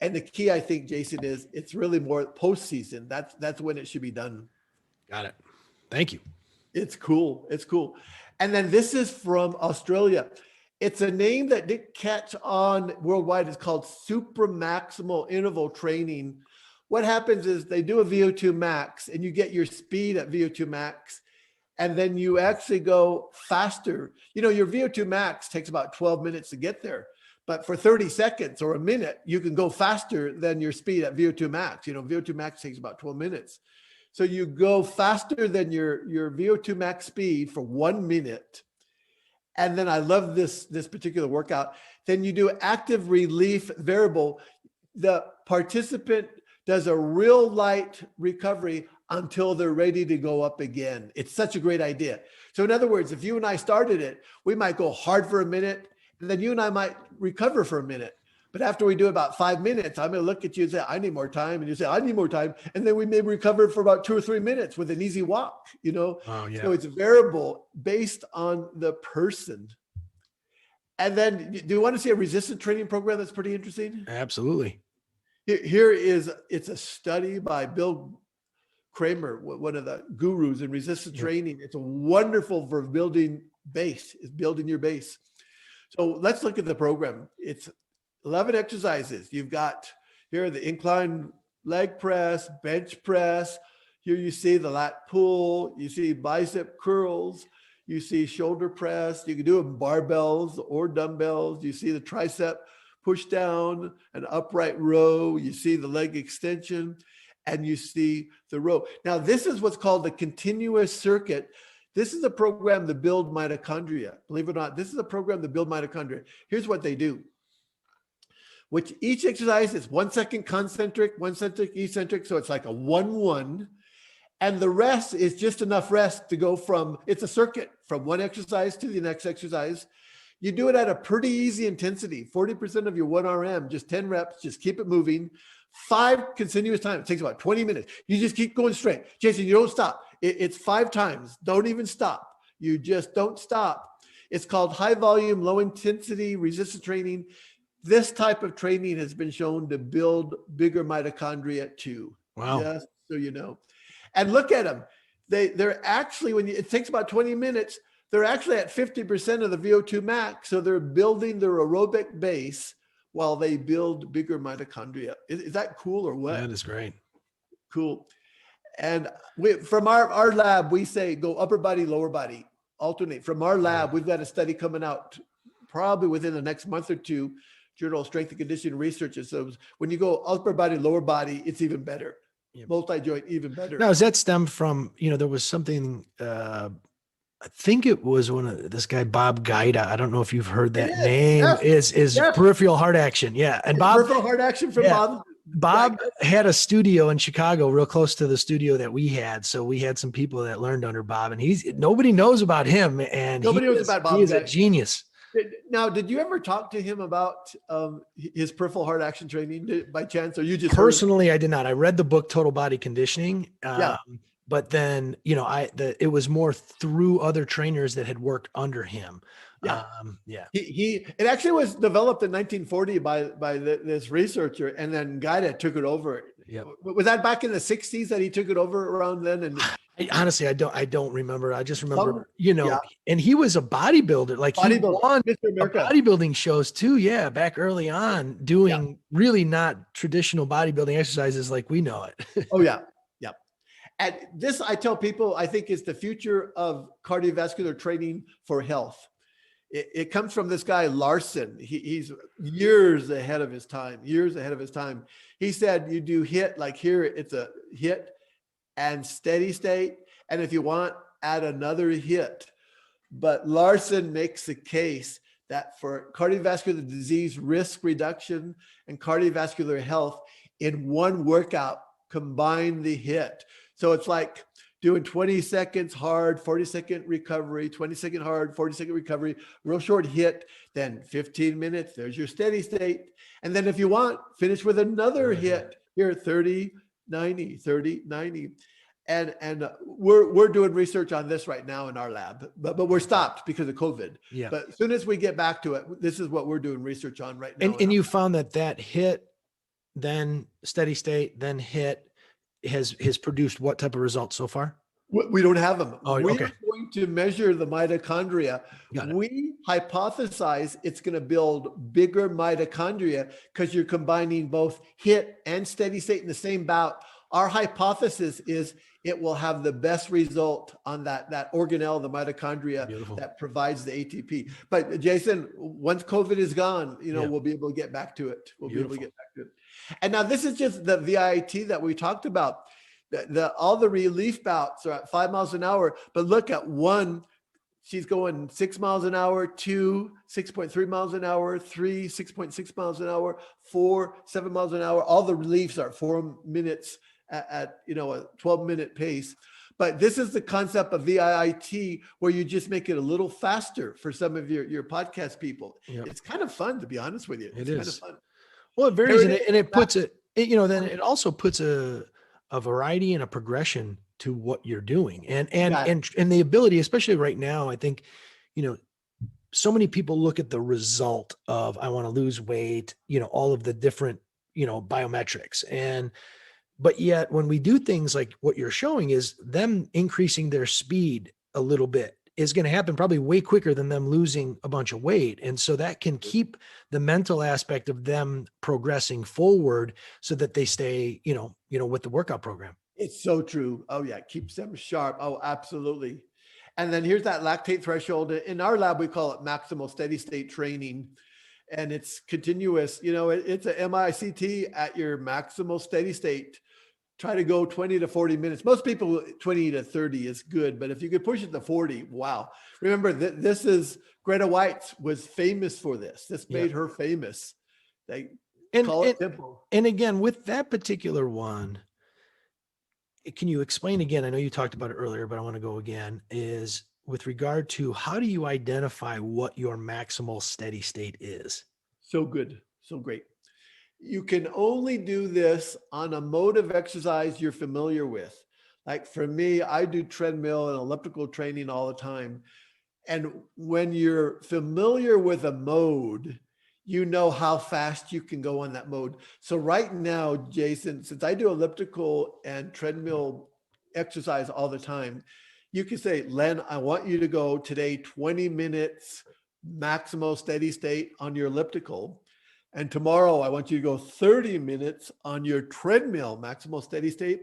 Speaker 2: And the key, I think, Jason, is it's really more post-season. That's when it should be done.
Speaker 1: Got it. Thank you.
Speaker 2: It's cool. It's cool. And then this is from Australia. It's a name that didn't catch on worldwide. It's called supramaximal interval training. What happens is they do a VO2 max and you get your speed at VO2 max, and then you actually go faster. You know, your VO2 max takes about 12 minutes to get there, but for 30 seconds or a minute, you can go faster than your speed at VO2 max. You know, VO2 max takes about 12 minutes. So you go faster than your VO2 max speed for 1 minute. And then I love this particular workout. Then you do active relief variable. The participant does a real light recovery until they're ready to go up again. It's such a great idea. So in other words, if you and I started it, we might go hard for a minute, and then you and I might recover for a minute. But after we do about 5 minutes, I'm going to look at you and say, I need more time. And you say, I need more time. And then we may recover for about 2 or 3 minutes with an easy walk, you know?
Speaker 1: Oh, yeah.
Speaker 2: So it's variable based on the person. And then do you want to see a resistance training program that's pretty interesting?
Speaker 1: Absolutely.
Speaker 2: It's a study by Bill Kramer, one of the gurus in resistance training. It's a wonderful for building base, is building your base. So let's look at the program. It's 11 exercises. You've got here the incline leg press, bench press. Here you see the lat pull, you see bicep curls, you see shoulder press. You can do them barbells or dumbbells. You see the tricep push down, an upright row. You see the leg extension, and you see the row. Now, this is what's called the continuous circuit. This is a program to build mitochondria. Believe it or not, this is a program to build mitochondria. Here's what they do. Which each exercise is 1 second concentric, 1 second eccentric. So it's like a 1-1. And the rest is just enough rest to go from, it's a circuit from one exercise to the next exercise. You do it at a pretty easy intensity, 40% of your 1 RM, just 10 reps, just keep it moving. 5 continuous times. It takes about 20 minutes. You just keep going straight. Jason, you don't stop. It's 5 times. Don't even stop. You just don't stop. It's called high volume, low intensity resistance training. This type of training has been shown to build bigger mitochondria too.
Speaker 1: Wow.
Speaker 2: Just so you know. And look at them. They're actually, it takes about 20 minutes, they're actually at 50% of the VO2 max. So they're building their aerobic base while they build bigger mitochondria. Is that cool or what?
Speaker 1: That is great.
Speaker 2: Cool. And from our lab, we say go upper body, lower body, alternate. From our lab, we've got a study coming out probably within the next month or two, Journal of Strength and Conditioning Research. So when you go upper body, lower body, it's even better. Yep. Multi-joint, even better.
Speaker 1: Now, does that stem from, there was something, I think it was this guy, Bob Gaida. I don't know if you've heard that name. Yes. Is peripheral heart action. Yeah. And Bob,
Speaker 2: peripheral heart action from Bob.
Speaker 1: Bob had a studio in Chicago, real close to the studio that we had. So we had some people that learned under Bob, and nobody knows about him. And
Speaker 2: nobody knows about Bob.
Speaker 1: He's a genius.
Speaker 2: Now, did you ever talk to him about his peripheral heart action training by chance, or you just
Speaker 1: personally? I did not. I read the book Total Body Conditioning. But then, it was more through other trainers that had worked under him.
Speaker 2: It actually was developed in 1940 by this researcher, and then Gaida took it over.
Speaker 1: Yep.
Speaker 2: Was that back in the 60s that he took it over around then? And
Speaker 1: honestly, I don't remember. I just remember, and he was a bodybuilder. Like he won bodybuilding shows too. Yeah. Back early on, doing really not traditional bodybuilding exercises like we know it.
Speaker 2: Oh yeah. Yeah. And this, I tell people, I think is the future of cardiovascular training for health. It comes from this guy, Larson. He's years ahead of his time, He said, you do HIIT, like here, it's a HIIT and steady state. And if you want, add another HIIT. But Larson makes the case that for cardiovascular disease risk reduction and cardiovascular health in one workout, combine the HIIT. So it's like doing 20 seconds hard, 40-second recovery, 20-second hard, 40-second recovery, real short HIIT, then 15 minutes, there's your steady state. And then if you want, finish with another HIIT here, 30, 90, 30, 90. And we're doing research on this right now in our lab, but we're stopped because of COVID. Yeah. But as soon as we get back to it, this is what we're doing research on right now.
Speaker 1: And you found that HIIT, then steady state, then HIIT, has produced what type of results so far?
Speaker 2: We don't have them.
Speaker 1: Oh,
Speaker 2: We're going to measure the mitochondria. We hypothesize it's going to build bigger mitochondria because you're combining both HIIT and steady state in the same bout. Our hypothesis is it will have the best result on that organelle, the mitochondria. Beautiful. That provides the ATP. But Jason, once COVID is gone, we'll be able to get back to it. And now this is just the VIT that we talked about. All the relief bouts are at 5 miles an hour, but look at one, she's going 6 miles an hour, 2, 6.3 miles an hour, 3, 6.6 miles an hour, 4, 7 miles an hour. All the reliefs are 4 minutes at a 12-minute pace. But this is the concept of VIIT, where you just make it a little faster for some of your podcast people. Yep. It's kind of fun, to be honest with you. It's kind of fun.
Speaker 1: Well, it varies, and it puts then it also puts a variety and a progression to what you're doing, and the ability, especially right now, I think, so many people look at the result of, I want to lose weight, all of the different, biometrics. But yet when we do things like what you're showing, is them increasing their speed a little bit is going to happen probably way quicker than them losing a bunch of weight. And so that can keep the mental aspect of them progressing forward so that they stay, with the workout program.
Speaker 2: It's so true. Oh yeah. It keeps them sharp. Oh, absolutely. And then here's that lactate threshold. In our lab, we call it maximal steady state training. And it's continuous. It's a MICT at your maximal steady state. Try to go 20 to 40 minutes. Most people, 20 to 30 is good, but if you could push it to 40, wow. Remember that this is Greta White was famous for this. This made her famous. They call it tempo.
Speaker 1: And again, with that particular one, can you explain again? I know you talked about it earlier, but I want to go again, is with regard to how do you identify what your maximal steady state is?
Speaker 2: So good. So great. You can only do this on a mode of exercise you're familiar with. Like for me, I do treadmill and elliptical training all the time. And when you're familiar with a mode, you know how fast you can go on that mode. So right now, Jason, since I do elliptical and treadmill exercise all the time, you can say, Len, I want you to go today 20 minutes maximal steady state on your elliptical. And tomorrow I want you to go 30 minutes on your treadmill, maximal steady state.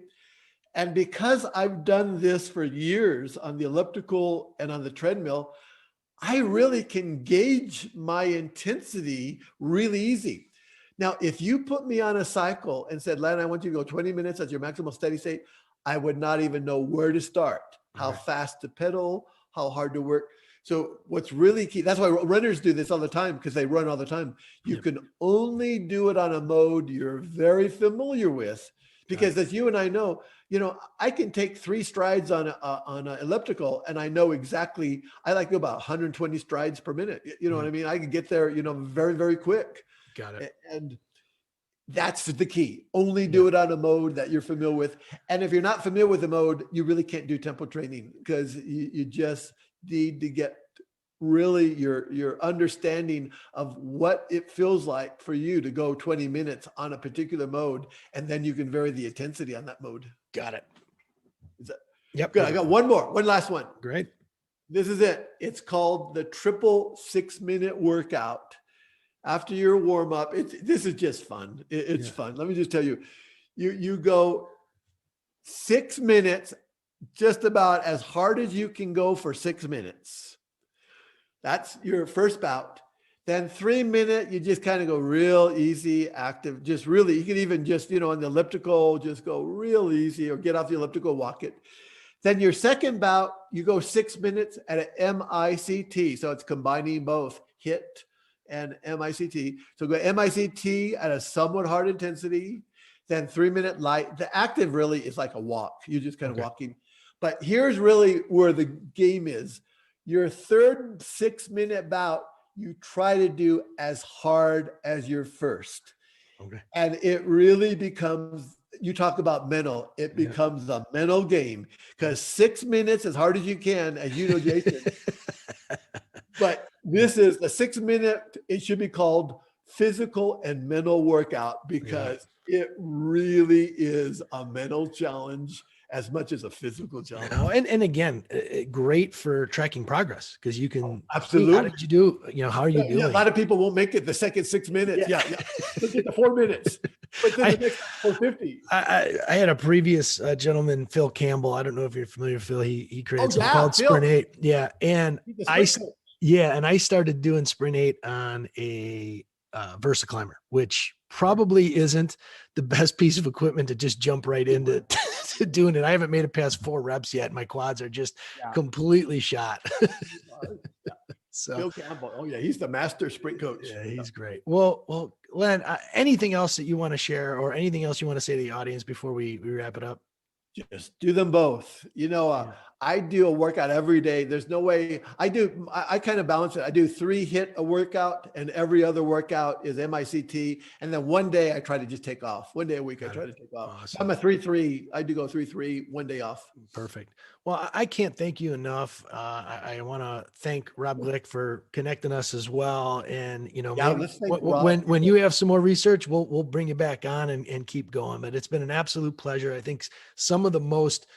Speaker 2: And because I've done this for years on the elliptical and on the treadmill, I really can gauge my intensity really easy. Now, if you put me on a cycle and said, Len, I want you to go 20 minutes at your maximal steady state, I would not even know where to start, how fast to pedal, how hard to work. So what's really key, that's why runners do this all the time, because they run all the time. You can only do it on a mode you're very familiar with, because as you and I know, I can take 3 strides on an elliptical and I know exactly, I like to go about 120 strides per minute. You know what I mean? I can get there, very, very quick.
Speaker 1: Got it.
Speaker 2: And that's the key. Only do it on a mode that you're familiar with. And if you're not familiar with the mode, you really can't do tempo training, because you just need to get really your understanding of what it feels like for you to go 20 minutes on a particular mode, and then you can vary the intensity on that mode.
Speaker 1: Got it.
Speaker 2: Yep. Good. I got one last one.
Speaker 1: Great.
Speaker 2: This is it. It's called the triple 6-minute workout. After your warm up, this is just fun. It's fun. Let me just tell you, you go 6 minutes, just about as hard as you can go for 6 minutes. That's your first bout. Then 3 minute, you just kind of go real easy, active, just really, you can even just, on the elliptical, just go real easy, or get off the elliptical, walk it. Then your second bout, you go 6 minutes at an MICT. So it's combining both HIIT and MICT. So go MICT at a somewhat hard intensity, then 3 minute light. The active really is like a walk. You're just kind of walking. But here's really where the game is. Your third 6 minute bout, you try to do as hard as your first. Okay. And it really becomes, you talk about mental, it becomes a mental game, because 6 minutes as hard as you can, as you know, Jason. But this is the 6 minute, it should be called physical and mental workout, because it really is a mental challenge as much as a physical challenge.
Speaker 1: And again, great for tracking progress, because you can
Speaker 2: absolutely.
Speaker 1: How did you do? How are you doing?
Speaker 2: A lot of people won't make it the second 6 minutes. Look at the 4 minutes. But then the next 450.
Speaker 1: I had a previous gentleman, Phil Campbell. I don't know if you're familiar with Phil. He created something called Sprint 8. Yeah. And I started doing Sprint 8 on a Versa Climber, which probably isn't the best piece of equipment to just jump right into to doing it. I haven't made it past 4 reps yet. My quads are just completely shot. So
Speaker 2: Phil Campbell. Oh yeah. He's the master sprint coach.
Speaker 1: Yeah, he's great. Well, Len, anything else that you want to share, or anything else you want to say to the audience before we wrap it up?
Speaker 2: Just do them both. I do a workout every day. There's no way I kind of balance it. I do 3 HIIT a workout, and every other workout is MICT. And then one day I try to just take off. One day a week I try to take off.
Speaker 1: Awesome.
Speaker 2: I'm a 3-3. I do go 3-3, one day off.
Speaker 1: Perfect. Well, I can't thank you enough. I want to thank Rob Glick for connecting us as well. And, you know,
Speaker 2: Yeah,
Speaker 1: maybe
Speaker 2: let's thank Rob.
Speaker 1: when you have some more research, we'll bring you back on and keep going. But it's been an absolute pleasure. I think some of the most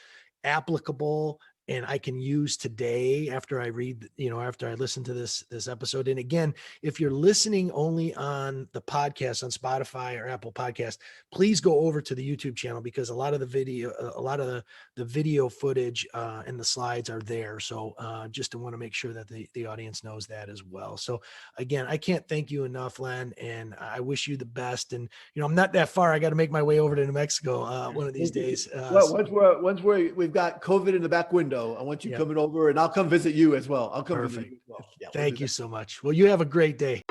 Speaker 1: applicable and I can use today after I read, after I listen to this episode. And again, if you're listening only on the podcast on Spotify or Apple Podcast, please go over to the YouTube channel, because a lot of the video footage and the slides are there. So just to want to make sure that the audience knows that as well. So again, I can't thank you enough, Len, and I wish you the best. And, I'm not that far. I got to make my way over to New Mexico one of these days.
Speaker 2: Well, once we've got COVID in the back window, I want you coming over, and I'll come visit you as well. I'll come visit you as well. Yeah,
Speaker 1: Thank you so much. Well, you have a great day.